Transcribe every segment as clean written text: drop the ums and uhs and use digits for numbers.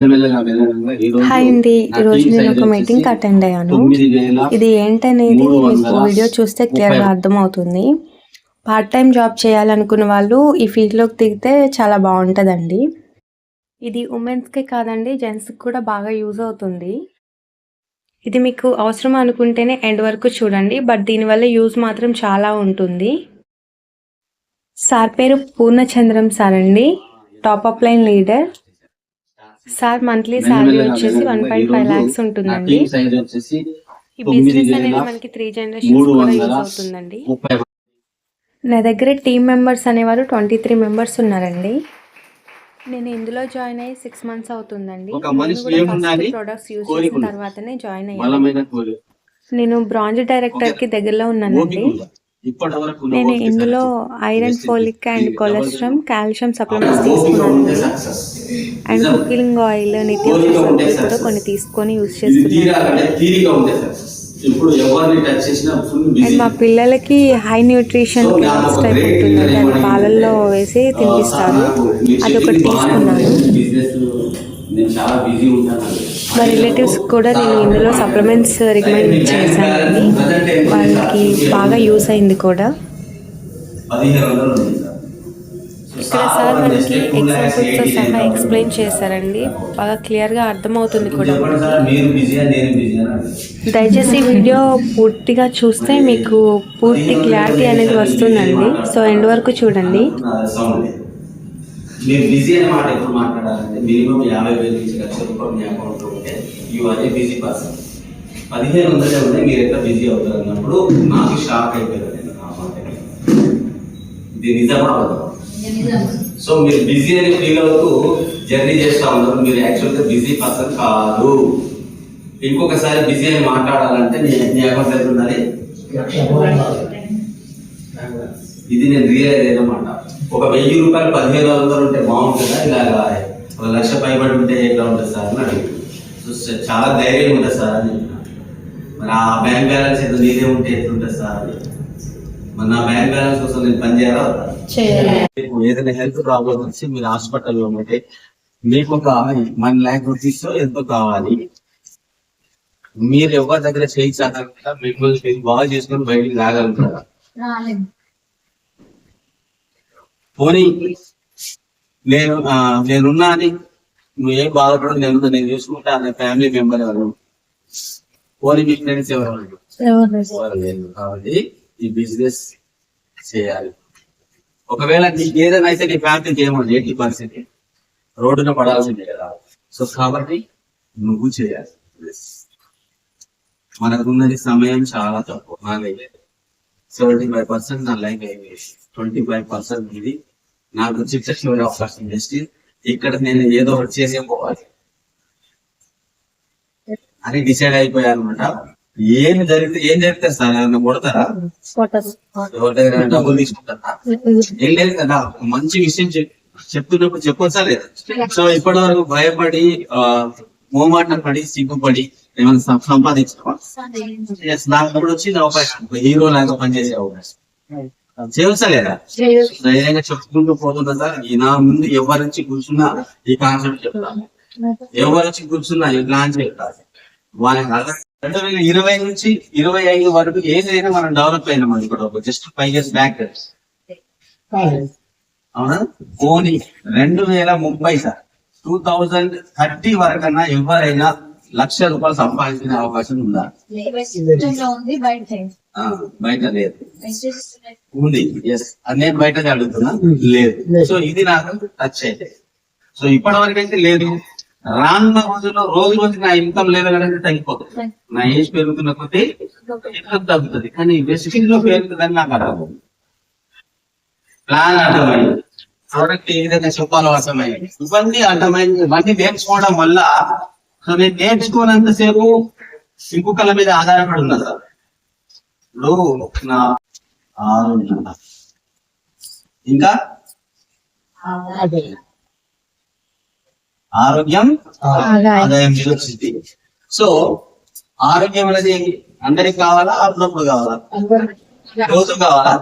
Hi అండి, ఈరోజు నేను ఒక మీటింగ్ అటెండ్ అయ్యాను. ఇది ఏంటనేది మీకు వీడియో చూస్తే క్లియర్గా అర్థమవుతుంది. పార్ట్ టైం జాబ్ చేయాలనుకున్న వాళ్ళు ఈ ఫీల్డ్లోకి దిగితే చాలా బాగుంటుందండి. ఇది ఉమెన్స్కే కాదండి, జెంట్స్కి కూడా బాగా యూజ్ అవుతుంది. ఇది మీకు అవసరం అనుకుంటేనే ఎండ్ వరకు చూడండి, బట్ దీనివల్ల యూజ్ మాత్రం చాలా ఉంటుంది. సార్ పేరు పూర్ణచంద్రం సార్ అండి, top up line leader. Sir monthly salary వచ్చేసి 1.5 lakhs ఉంటుందండి. ఈ బిజినెస్ అనేది మనకి 3 generations కూడా యూజ్ అవుతుందండి. నా దగ్గర టీమ్ మెంబర్స్ అనేవారు 23 members ఉన్నారండి. నేను ఇందులో జాయిన్ అయ్యి 6 months అవుతుందండి. ప్రొడక్ట్స్ యూజ్ చేసిన తర్వాతనే జాయిన్ అయ్యాను. నేను బ్రాంజ్ డైరెక్టర్కి దగ్గరలో ఉన్నానండి. నేను ఇందులో iron, folic and cholesterol, calcium supplements తీసుకున్నాను. అండ్ కుకింగ్ ఆయిల్, నిత్యావసర కూడా కొన్ని తీసుకొని యూజ్ చేస్తున్నాను. అండ్ మా పిల్లలకి హై న్యూట్రిషన్ క్లాస్ టైప్ ఉంటుందండి, అది పాలల్లో వేసి తినిపిస్తారు, అదొకటి తీసుకున్నాను. మా రిలేటివ్స్ కూడా నేను ఇందులో సప్లిమెంట్స్ రికమెండ్ చేశానండి, వాళ్ళకి బాగా యూస్ అయింది కూడా. ఇక్కడ సార్ మనకి ఎగ్జాంపుల్స్తో సహా ఎక్స్ప్లెయిన్ చేశారండి, బాగా క్లియర్గా అర్థమవుతుంది కూడా. దయచేసి వీడియో పూర్తిగా చూస్తే మీకు పూర్తి క్లారిటీ అనేది వస్తుందండి. సో ఎండ్ వరకు చూడండి. మీరు బిజీ అనే మాట ఎప్పుడు మాట్లాడాలంటే మినిమం 50,000 నుంచి 1,00,000 రూపాయలు మీ అకౌంట్లో ఉంటే you are a busy person. 1,500 ఉంటే మీరు ఎట్లా బిజీ అవుతారు అన్నప్పుడు నాకు షాక్ అయిపోయారు. నేను ఆ మాట ఇది నిజమా? సో మీరు బిజీ అని ఫీల్ అవుతూ జర్నీ చేస్తూ ఉన్నారు, మీరు యాక్చువల్గా బిజీ పర్సన్ కాదు. ఇంకొకసారి బిజీ అని మాట్లాడాలంటే నీ అకౌంట్ ఎంత ఉండాలి? ఇది నేను రియలైజ్ అయిన మాట. ఒక 1,000 రూపాయలు 1,500 ఉంటే బాగుంటుందా, ఇలాగా 1,00,000 పైబడి ఉంటే ఎట్లా ఉంటుంది సార్ అని అడిగి, చాలా ధైర్యం ఉంటుంది సార్ అని చెప్పిన. మరి ఆ బ్యాంక్ బ్యాలెన్స్ ఎంత నీదే ఉంటే ఎట్లుంటుంది సార్ అని. మరి నా బ్యాంక్ బ్యాలెన్స్ కోసం నేను పని చేయాలా? ఏదైనా హెల్త్ ప్రాబ్లం వచ్చి మీరు హాస్పిటల్లో ఉంటే మీకు ఒక 1 lakh rupees ఎంతో కావాలి, మీరు ఎవరి దగ్గర చేయించాలంటే మిమ్మల్ని బాగా చేసుకొని బయటికి రాగలుగుతారా? పోనీ నేనున్నా అని నువ్వు ఏం బాధపడదు, నేను చూసుకుంటా అనే ఫ్యామిలీ మెంబర్ ఎవరు? పోనీ మీ ఫ్రెండ్స్ ఎవరు? కాబట్టి ఈ బిజినెస్ చేయాలి. ఒకవేళ నీకు ఏదైనా అయితే నీ ఫ్యామిలీకి ఏమన్నా 80% రోడ్డున పడాల్సిందే కదా. సో కాబట్టి నువ్వు చేయాలి. మనకున్నది సమయం చాలా తక్కువ. 75% నా లైఫ్ అయిపోయింది, 25% ఇది నాకు చిన్న అవకాశం చేసి ఇక్కడ నేను ఏదో ఒకటి చేసే పోవాలి అని డిసైడ్ అయిపోయాను అనమాట. ఏం జరిగితే సార్ ఏమన్నా కొడతారా? ఎవరి దగ్గర డబ్బులు తీసుకుంటారా? ఏం లేదు కదా. మంచి విషయం చెప్తున్నప్పుడు చెప్పొచ్చా లేదా? సో ఇప్పటి వరకు భయపడి మోమాటం పడి సిగ్గుపడి ఏమైనా సంపాదించావా? నాకు ఇప్పుడు వచ్చింది అవకాశం, హీరో లాగా పనిచేసే అవకాశం చేయవచ్చా లేదా? ధైర్యంగా చెప్పుకుంటూ పోతున్నా సార్. నా ముందు ఎవరి నుంచి కూర్చున్నా ఈ కాన్సెప్ట్ చెప్తాను, ఎవరి నుంచి కూర్చున్నా ఈ ప్లాన్ చెప్తాను. వాళ్ళకి 2020 నుంచి 2025 వరకు ఏదైనా మనం డెవలప్ అయినాం అనుకో, జస్ట్ 5 years బ్యాక్. అవునా? ఓన్లీ 2030 సార్ 2030 వరకన్నా ఎవరైనా 1,00,000 రూపాయలు సంపాదించిన అవకాశం ఉందా? బయట లేదు, ఉంది. ఎస్, నేను బయట అడుగుతున్నా, లేదు. సో ఇది నాకు టచ్ అయితే. సో ఇప్పటి వరకు అయితే లేదు. రానున్న రోజుల్లో రోజు నా ఇన్కమ్ లెవెల్ అనేది తగ్గిపోతుంది. నా ఏజ్ పెరుగుతున్న కొద్దీ ఇన్కమ్ తగ్గుతుంది, కానీ బేసిక్ లో పెరుగుతుందని నాకు అర్థం. ప్లాన్ అర్థమైంది, ప్రోడక్ట్ ఏ విధంగా చెప్పాలో అర్థమైంది, ఇవన్నీ అర్థమైంది. ఇవన్నీ నేర్చుకోవడం వల్ల సో నేను నేర్చుకోనంతసేపు ఇంకొకళ్ళ మీద ఆధారపడి ఉన్నా సార్. ఇప్పుడు నా ఇంకా ఆరోగ్యం ఆదాయం వచ్చింది. సో ఆరోగ్యం అనేది అందరికి కావాలా, అప్పుడప్పుడు కావాలా? రోజు కావాలా,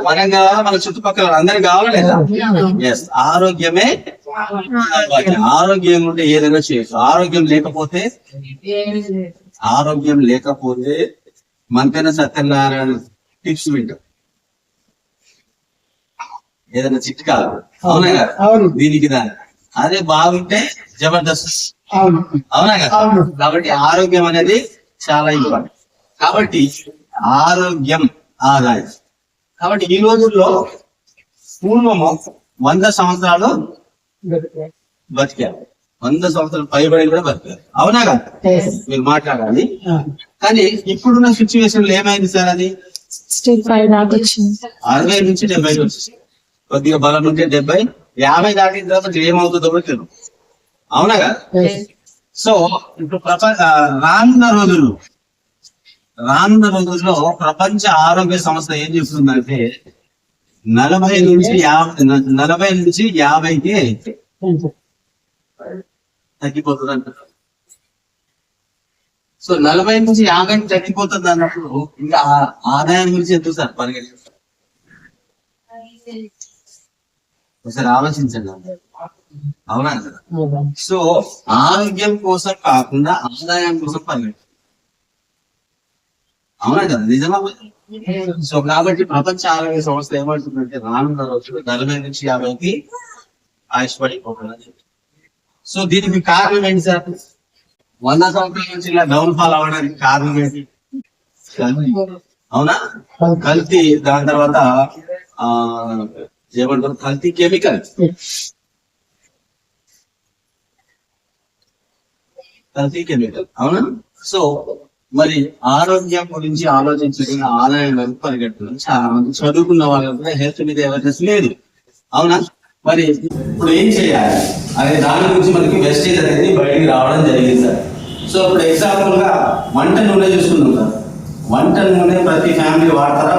మనం కావాలా, మన చుట్టుపక్కల అందరికి కావాలా లేదా? ఎస్, ఆరోగ్యమే భాగ్యం. ఆరోగ్యం ఉంటే ఏదైనా చేయొచ్చు. ఆరోగ్యం లేకపోతే మనకైనా సత్యనారాయణ టిప్స్ వింటాం, ఏదైనా చిట్కా, అవునా కదా? దీనికి దాని అదే బాగుంటే జబర్దస్త్, అవునా కదా? కాబట్టి ఆరోగ్యం అనేది చాలా ఇంపార్టెంట్. కాబట్టి ఆరోగ్యం ఆదాయం. కాబట్టి ఈ రోజుల్లో పూర్వము 100 సంవత్సరాలు బతికారు, 100 సంవత్సరాలు పైబడి కూడా బతికారు, అవునా కదా? మీరు మాట్లాడాలి. కానీ ఇప్పుడున్న సిచ్యువేషన్ లో ఏమైంది సార్? అది 60 నుంచి 70 వచ్చేసి కొద్దిగా బలం ఉంటే 70, 50 దాటిన తర్వాత ఏమవుతుందో కూడా తెలియదు, అవునా కదా? సో ఇప్పుడు రానున్న రోజుల్లో ప్రపంచ ఆరోగ్య సంస్థ ఏం చెప్తుందంటే 40 నుంచి 50కి తగ్గిపోతుంది అంటారు. సో 40 నుంచి 50కి తగ్గిపోతుంది అన్నప్పుడు ఇంకా ఆదాయం గురించి ఎందుకు సార్ పరిగణిస్తారు? ఒకసారి ఆలోచించండి, అవునా కదా? సో ఆరోగ్యం కోసం కాకుండా ఆదాయం కోసం పరిగెత్తారు, అవునా కదా? నిజమా? సో కాబట్టి ప్రపంచ ఆరోగ్య సంస్థ ఏమంటుందంటే రానున్న రోజులు 40 నుంచి 50కి ఆయుష్ పడిపోతుంది. సో దీనికి కారణం ఏంటి సార్? 100 సంవత్సరాల నుంచి ఇలా డౌన్ ఫాల్ అవ్వడానికి కారణం ఏంటి? అవునా, కల్తీ. దాని తర్వాత ఏమంటారు, కల్తీ కెమికల్, అవునా? సో మరి ఆరోగ్యం గురించి ఆలోచించుకుని ఆదాయం వైపు పరిగెట్టడం చాలా మంది చదువుకున్న వాళ్ళకి కూడా హెల్త్ మీద అవేర్నెస్ లేదు, అవునా? మరి ఇప్పుడు ఏం చేయాలి అనే దాని గురించి మనకి వెస్టేజ్ అనేది బయటికి రావడం జరిగింది సార్. సో ఇప్పుడు ఎగ్జాంపుల్ గా వంట నూనె చూసుకున్నాం సార్. వంట నూనె ప్రతి ఫ్యామిలీ వాడతారా?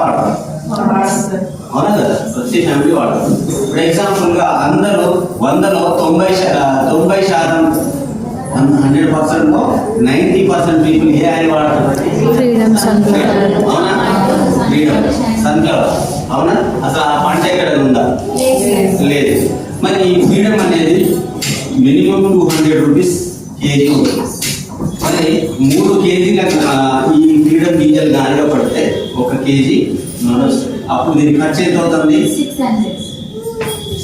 అవునా కదా? ప్రతి ఫ్యామిలీ వాడతారు. ఇప్పుడు ఎగ్జాంపుల్ గా అందరూ 100లో 90% 100% లో 90% పీపుల్ ఏ ఆయిల్ వాడతారు? Freedom sunflower. అవునా? ఫ్రీడమ్ సన్ఫ్లవర్, అవునా? అసలు ఆ పంట ఎక్కడ ఉందా? లేదు. మరి ఈ ఫ్రీడమ్ అనేది మినిమం 200 రూపీస్ కేజీ ఉంటుంది. మరి 3 కేజీల ఈ ఫ్రీడమ్ గింజలు గాలిగా పడితే 1 కేజీ నడుస్తుంది. అప్పుడు దీని ఖర్చు ఎంత అవుతుంది?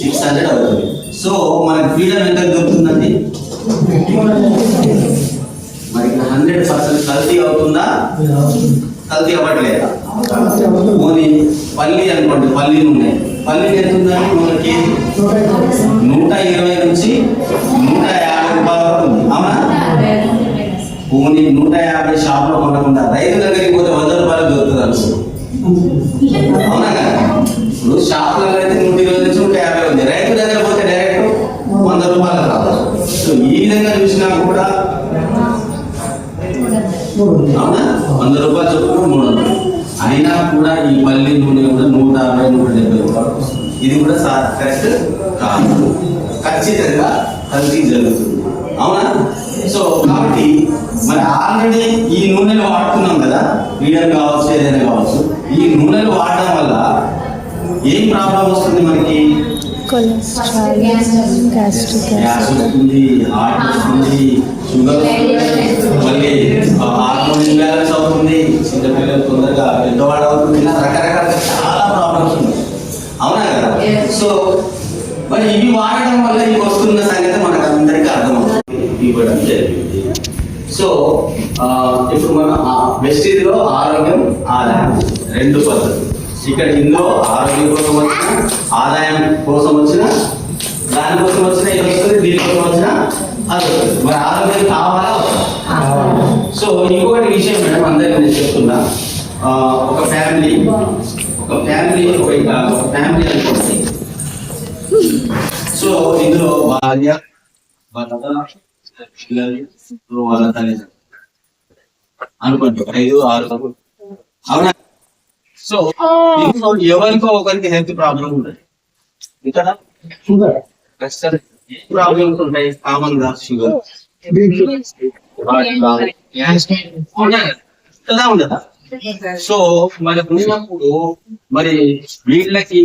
600 అవుతుంది. సో మనకి ఫ్రీడమ్ ఎంత దొరుకుతుందండి? మరి 100% కల్తీ అవుతుందా? కల్తీ అవ్వట్లేదా? పోనీ పల్లి అనుకోండి, పల్లి నూనె ఎంత ఉందండి? 100 కేజీ 120 నుంచి 150 రూపాయల వరకు ఉంది, అవునా? పోనీ 150 షాప్ లో కొనకుండా రైతు దగ్గరికి పోతే 100 రూపాయలు దొరుకుతుంది అనుకో, అవునా కదా? ఇప్పుడు షాపులలో అయితే 120 నుంచి 150 ఉంది, రైతు దగ్గర పోతే డైరెక్ట్ 100 రూపాయలు రాదు. సో ఈ విధంగా చూసినా కూడా, అవునా, 100 రూపాయలు చొప్పున 300. అయినా కూడా ఈ పల్లి నూనె కూడా 160, 170 రూపాయలు వస్తుంది. ఇది కూడా కరెక్ట్ కాదు, ఖచ్చితంగా కల్తీ జరుగుతుంది, అవునా? సో కాబట్టి మరి ఆల్రెడీ ఈ నూనెలు వాడుతున్నాం కదా, ఫ్రీడమ్ కావచ్చు, ఏదైనా కావచ్చు. ఈ నూనెలు వాడడం వల్ల ఏం ప్రాబ్లం వస్తుంది మనకి? కొలెస్ట్రాల్, గ్యాస్ వస్తుంది, హార్ట్ వస్తుంది, షుగర్ వస్తుంది, మళ్ళీ హార్మోన్ ఇంబ్యాలెన్స్ అవుతుంది, చిన్నపిల్లలు తొందరగా పెద్దవాడు అవుతుంది, ఇలా రకరకాల చాలా ప్రాబ్లమ్స్ ఉన్నాయి, అవునా కదా? సో మరి ఇవి వాడడం వల్ల ఇవి వస్తున్న సంగతి మనకు అందరికీ అర్థమవుతుంది, ఇవ్వడం జరిగింది. సో ఇప్పుడు మన వెస్టేజ్ లో ఆరోగ్యం, ఆదాయం 2 పద్ధతులు. ఇక్కడ ఇందులో ఆరోగ్యం కోసం వచ్చిన, ఆదాయం కోసం వచ్చిన, దానికోసం వచ్చిన ఇది వస్తుంది, దీనికోసం వచ్చిన అది వస్తుంది. మరి ఆరోగ్యం కావాలా? సో ఇంకొకటి విషయం మేడం, అందరికీ నేను చెప్తున్నా. ఒక ఫ్యామిలీ అనుకోండి. సో ఇందులో భార్య, భర్త, పిల్లలు, వాళ్ళ తల్లిదండ్రులు అనుకోండి, 5, 6, అవునా? సో ఎవరికో ఒకరికి హెల్త్ ప్రాబ్లం ఉంటుంది. ఇక్కడ ప్రెషర్ ప్రాబ్లమ్స్ ఉంటాయి, కామన్ గా షుగర్, కదా ఉండదా? సో మరి ఉన్నప్పుడు మరి వీళ్ళకి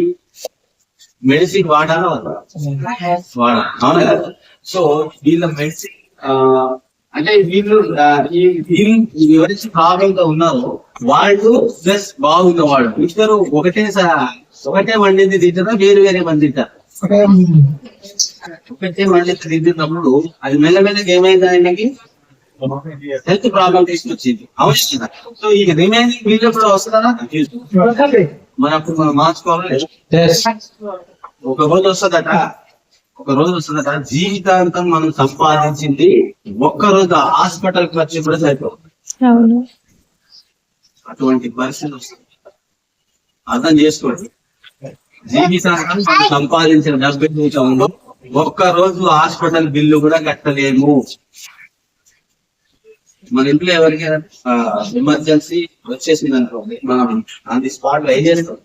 మెడిసిన్ వాడాలా అవునా కదా. సో వీళ్ళ మెడిసిన్ అంటే వీళ్ళు ఎవరైతే ప్రాబ్లంతో ఉన్నారో వాళ్ళు ప్లస్ బాగున్న వాళ్ళు ఇద్దరు ఒకటే వండింది తింటారా, వేరు వేరే మంది తింటారు. ఒకటే వండింది తింటున్నప్పుడు అది మెల్లమెల్లగా ఏమైంది, ఆయనకి హెల్త్ ప్రాబ్లం తీసుకొచ్చింది. అవసరం. సో ఈ రిమైనింగ్ వీళ్ళు కూడా వస్తారా, మరి అప్పుడు మనం మార్చుకోవాలి. ఒక రోజు వస్తుందట జీవితాంతం మనం సంపాదించింది ఒక్కరోజు హాస్పిటల్ ఖర్చు కూడా సరిపోతుంది. అటువంటి పరిస్థితి వస్తుంది. అర్థం చేసుకోండి. జీవితాంతం మనం సంపాదించిన డబ్బు ఏదైతే ఉందో ఒక్కరోజు హాస్పిటల్ బిల్లు కూడా కట్టలేము. మన ఇంట్లో ఎవరికైనా ఎమర్జెన్సీ వచ్చేసింది అనుకోండి, మనం ఆన్ ది స్పాట్ లో ఏం చేస్తాం,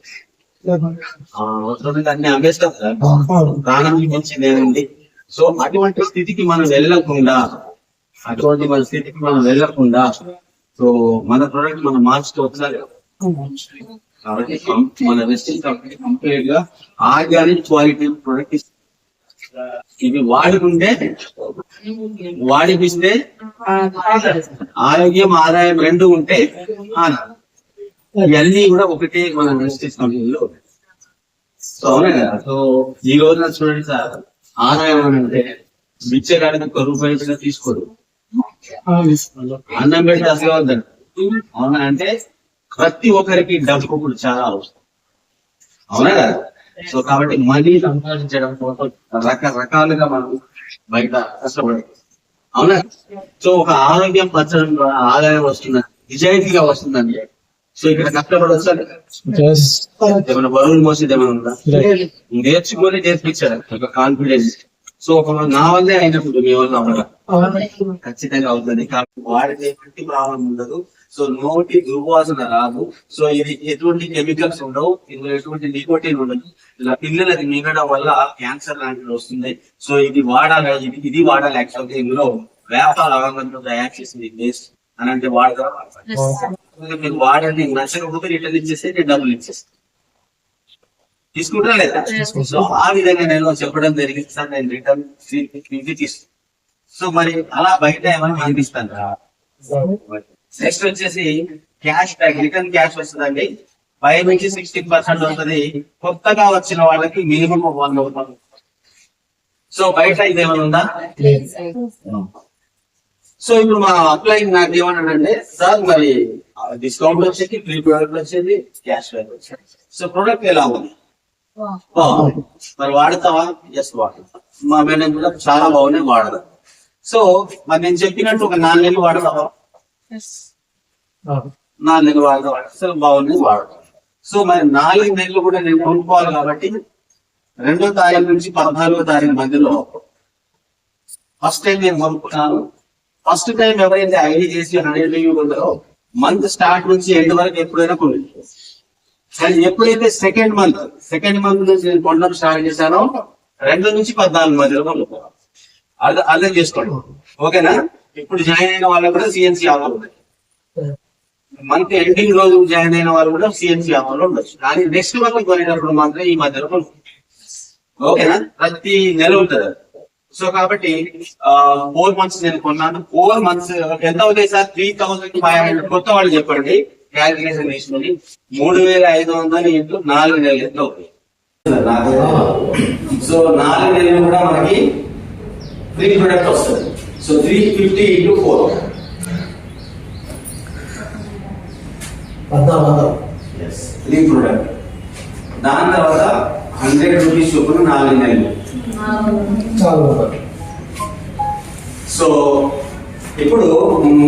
అన్ని అమ్మేస్తాం కదా, ప్రాణం మించిందేనండి. సో అటువంటి స్థితికి మనం వెళ్ళకుండా సో మన ప్రోడక్ట్ మనం మార్చుకోవచ్చు. కాబట్టి మన వెస్టింగ్ కంపెనీ కంప్లీట్ గా ఆర్గానిక్ క్వాలిటీ ప్రొడక్ట్ ఇస్తుంది. ఇవి వాడిపిస్తే ఆరోగ్యం ఆదాయం రెండు ఉంటే ఇవన్నీ కూడా ఒకటే మన వెస్టింగ్ కంపెనీలో. సో అవునా కదా. సో ఈ రోజున చూడండి సార్, ఆదాయం అని అంటే బిచ్చగాడికి ₹1 తీసుకోడు, అన్నం పెట్టి అసలు వద్దండి. అవునా అంటే ప్రతి ఒక్కరికి డబ్బు కూడా చాలా అవసరం. అవునా కదా. సో కాబట్టి మనీ సంపాదించడం కోసం రకరకాలుగా మనం బయట కష్టపడాలి. అవునా. సో ఒక ఆరోగ్యం పచ్చడం ద్వారా ఆదాయం వస్తుందని, నిజాయితీగా వస్తుందండి. సో ఇక్కడ కష్టపడవచ్చు. ఏమైనా బరువులు మోసేది ఏమైనా ఉందా, నేర్చుకొని నేర్పించాడు ఒక కాన్ఫిడెన్స్. సో ఒక నా వల్లే అయినప్పుడు మీ వల్ల అవ్వడం ఖచ్చితంగా అవుతుంది. కాబట్టి వాడికి ఎటువంటి ప్రాబ్లం ఉండదు. సో నోటి దుర్వాసన రాదు. సో ఇది ఎటువంటి కెమికల్స్ ఉండవు, ఇందులో ఎటువంటి నికోటిన్ ఉండదు. ఇలా పిల్లలకి మిగడం వల్ల క్యాన్సర్ లాంటివి వస్తుంది. సో ఇది వాడాలి, ఇది వాడాలి. యాక్చువల్గా ఇందులో వ్యాపార అవగాహనతో తయారు చేసింది బేస్ అని అంటే వాడతారా, మీరు వాడండి, నచ్చకపోతే రిటర్న్ ఇచ్చేస్తే నేను డబ్బులు ఇచ్చేస్తాను, తీసుకుంటారా లేదా. సో ఆ విధంగా నేను చెప్పడం జరిగింది సార్, నేను రిటర్న్ తీసుకుంటాను. సో మరి అలా బయట ఏమైనా అనిపిస్తాను. నెక్స్ట్ వచ్చేసి క్యాష్ బ్యాక్, రిటర్న్ క్యాష్ వస్తుందండి. 5 నుంచి 60% వస్తుంది. కొత్తగా వచ్చిన వాళ్ళకి మినిమం 1,000. సో బయట ఇదేమైనా ఉందా. సో ఇప్పుడు మా అప్లై నాకు ఏమన్నాడంటే, సార్ మరి డిస్కౌంట్ వచ్చేది, ఫ్రీ ప్రోడక్ట్ వచ్చేది, క్యాష్ బ్యాక్ వచ్చేది. సో ప్రోడక్ట్ ఎలా ఉంది, మరి వాడతావా? ఎస్ వాడతా. మా మేడం కూడా చాలా బాగున్నాయి, వాడదా. సో మరి నేను చెప్పినట్టు ఒక 4 నెలలు వాడతావా? 4 నెలలు వాడతా. అసలు బాగున్నాయి, వాడతా. సో మరి 4 నెలలు కూడా నేను కొనుక్కోవాలి కాబట్టి 2వ తారీఖు నుంచి 14వ తారీఖు మధ్యలో ఫస్ట్ టైం నేను కొనుక్కున్నాను. ఫస్ట్ టైం ఎవరైతే ఐడి చేసి 100 రివ్యూ ఉందో మంత్ స్టార్ట్ నుంచి ఎండ్ వరకు ఎప్పుడైనా కొన్ని. కానీ ఎప్పుడైతే సెకండ్ మంత్ నుంచి నేను కొనడం స్టార్ట్ చేశానో 2 నుంచి 14 మధ్యలో కొనుక్కోవాలి. అర్థం చేసుకోండి, ఓకేనా. ఇప్పుడు జాయిన్ అయిన వాళ్ళకి కూడా సిఎన్సి ఆఫర్ ఉంది. మంత్ ఎండింగ్ రోజు జాయిన్ అయిన వాళ్ళు కూడా సిఎన్సి ఆఫర్ ఉండొచ్చు. కానీ నెక్స్ట్ మంత్ కొనేటప్పుడు మాత్రం ఈ మధ్యలో కొనుక్కోండి, ఓకేనా. ప్రతి నెల ఉంటుంది. సో కాబట్టి 4 మంత్స్ నేను కొన్నాను. 4 మంత్స్ ఎంత అవుతాయి సార్? 3,500. కొత్త వాళ్ళు చెప్పండి, క్యాల్కులేషన్ తీసుకొని 3,500 ఇంటూ 4 నెలలు ఎంత అవుతాయి? సో 4 నెలలు కూడా మనకి ఫ్రీ ప్రొడక్ట్ వస్తుంది. So 350 into 4 free product. దాని తర్వాత 100 రూపీస్ చొప్పున 4 నెలలు. సో ఇప్పుడు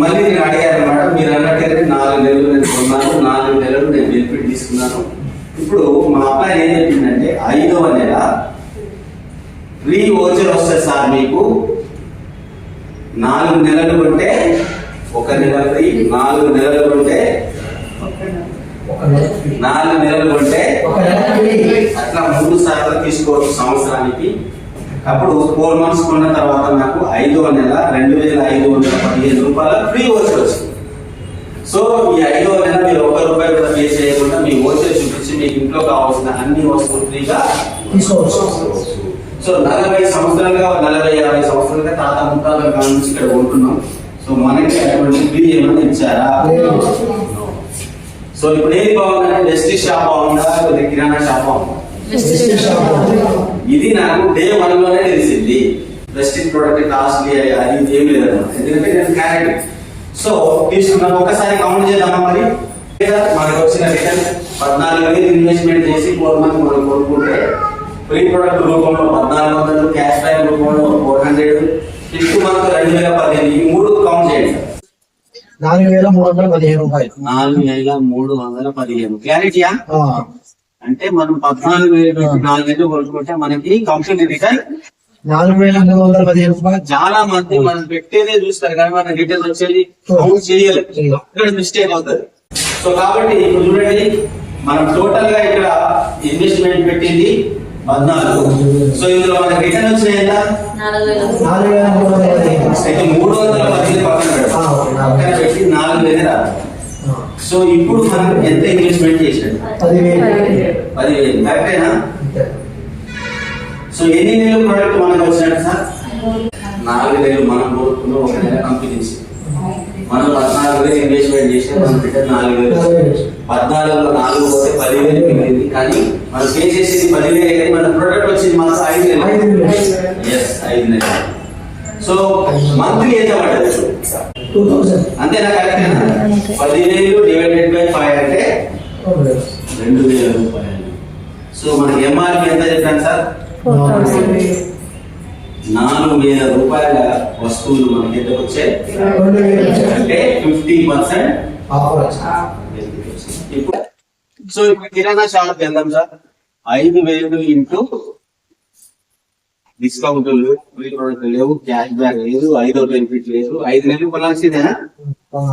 మళ్ళీ నేను అడిగాను అనమాట, మీరు అన్నట్టయితే 4 నెలలు నేను కొన్నాను, 4 నెలలు నేను బెనిఫిట్ తీసుకున్నాను. ఇప్పుడు మా అబ్బాయి ఏం చెప్పిందంటే 5వ నెల ఫ్రీ ఓచర్ వస్తుంది సార్ మీకు. 4 నెలలు కొంటే 1 నెల ఫ్రీ, 4 నెలలు కొంటే 4 నెలలు కొంటే అట్లా 3 సార్లు తీసుకోవచ్చు సంవత్సరానికి. అప్పుడు 4 మంత్స్ కొన్న తర్వాత నాకు 5వ నెల 2,515 రూపాయల ఫ్రీ ఓచర్ వచ్చింది. సో ఈ 5వ నెల మీరు ₹1 కూడా పే చేయకుండా మీ ఓచర్ చూపించి మీకు ఇంట్లో కావాల్సిన అన్ని వస్తువులు ఫ్రీగా తీసుకోవచ్చు. సో 40 సంవత్సరాలుగా 40-50 సంవత్సరాలుగా తాత ముత్తాతల కాలం నుంచి ఇక్కడ ఉంటున్నాం. సో మనకి అటువంటి ఫ్రీ ఏమైనా ఇచ్చారా? సో ఇప్పుడు ఏది బాగుందంటే వెస్టీజ్ షాప్ బాగుందా లేదా కిరాణా షాప్ బాగుందా? ఇది నాకు డే 1 లోనే తెలిసింది. వెస్టీజ్ ప్రొడక్ట్ కాస్ట్లీ అది ఏం లేదన్నమాట. ఎందుకంటే నేను క్యారెట్ సో తీసుకున్నాను. ఒకసారి కౌంట్ చేద్దామా మరి? మనకు వచ్చిన రిటర్న్ 14,000 ఇన్వెస్ట్మెంట్ చేసి 4 మంత్ మనం కొనుక్కుంటే ఫ్రీ ప్రొడక్ట్ రూపంలో 1,400, క్యాష్ బ్యాక్ రూపంలో 400, 6 మంత్ 2,015. ఈ 3 కౌంట్ చేయండి. ₹4,315. 4,315. క్లారిటీయా? అంటే మనం 14,000 4,000 కొనుక్కుంటే మనకి కంపెనీ రిటర్న్ ₹4,315. చాలా మంది మనం పెట్టేదే చూస్తారు కానీ మన రిటర్న్ వచ్చేది కౌంట్ చేయలేదు. ఇక్కడ మిస్టేక్ అవుతుంది. సో కాబట్టి ఇప్పుడు చూడండి, మనం టోటల్ గా ఇక్కడ ఇన్వెస్ట్మెంట్ పెట్టింది 14. సో ఇందులో మనకి రిటర్న్ వచ్చినాయి ఎంత? 4,315. అయితే 310 పక్కన పెట్టి 4,000 రాదు. సో ఇప్పుడు మనం ఎంత ఇన్వెస్ట్మెంట్ చేసాడు? 10,000. కరెక్టేనా? సో ఎన్ని నెలలు ప్రొడక్ట్ మనకు వచ్చినట్టు సార్? 4 నెలలు మనం కోరుకున్న 1 నెల కంపెనీ మనం 14,000 ఇన్వెస్ట్మెంట్ చేసి మనం రిటర్న్ 4,000. 14లో 4 పోతే 10,000 మిగిలింది. కానీ మనం పే చేసేది 10,000 కానీ మన ప్రొడక్ట్ వచ్చింది మాత్రం 5 నెలలు. 5 నెలలు. సో మంత్లీ ఎంత పడ్డది? 2,000. అంతేనా? కరెక్టేనా? 10,000 డివైడెడ్ బై 5 అంటే ₹2,000. సో మనకి ఎంఆర్పి ఎంత చెప్పాను సార్? 4,000 వస్తువులు మనకి ఎంత వచ్చాయి అంటే 50% ఆఫర్. ఇప్పుడు సో ఇప్పుడు కిరాణా షాప్ వెళ్దాం సార్. 5,000 ఇంటూ డిస్కౌంట్ లేవు, క్యాష్ బ్యాక్ లేదు, 5వ బెనిఫిట్ లేదు. 5 నెలలు కొనాల్సిందేనా?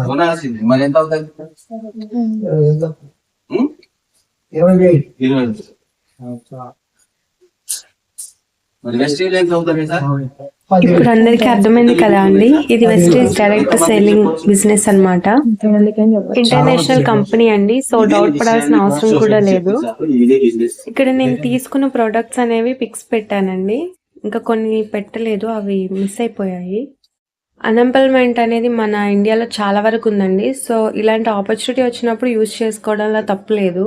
కొనాల్సిందే. మరి ఎంత అవుతుంది? 20. మరి వెస్టేజ్ ఎంత అవుతుంది సార్? ఇప్పుడు అందరికి అర్థమైంది కదా అండి, ఇది వెస్టేజ్ డైరెక్ట్ సెల్లింగ్ బిజినెస్ అన్నమాట. ఇంటర్నేషనల్ కంపెనీ అండి. సో డౌట్ పడాల్సిన అవసరం కూడా లేదు. ఇక్కడ నేను తీసుకున్న ప్రొడక్ట్స్ అనేవి పిక్స్ పెట్టానండి, ఇంకా కొన్ని పెట్టలేదు, అవి మిస్ అయిపోయాయి. అన్ఎంప్లాయ్మెంట్ అనేది మన ఇండియాలో చాలా వరకు ఉందండి. సో ఇలాంటి ఆపర్చునిటీ వచ్చినప్పుడు యూజ్ చేసుకోవడంలో తప్పులేదు.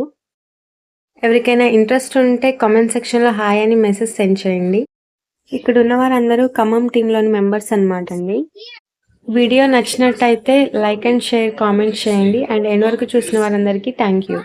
ఎవరికైనా ఇంట్రెస్ట్ ఉంటే కామెంట్ సెక్షన్లో హాయ్ అని మెసేజ్ సెండ్ చేయండి. ఇక్కడ ఉన్న వారందరూ ఖమ్మం టీంలోని మెంబర్స్ అన్నమాట అండి. వీడియో నచ్చినట్టయితే లైక్ అండ్ షేర్ కామెంట్ చేయండి. అండ్ ఎండ్ వరకు చూసిన వారందరికీ థ్యాంక్ యూ.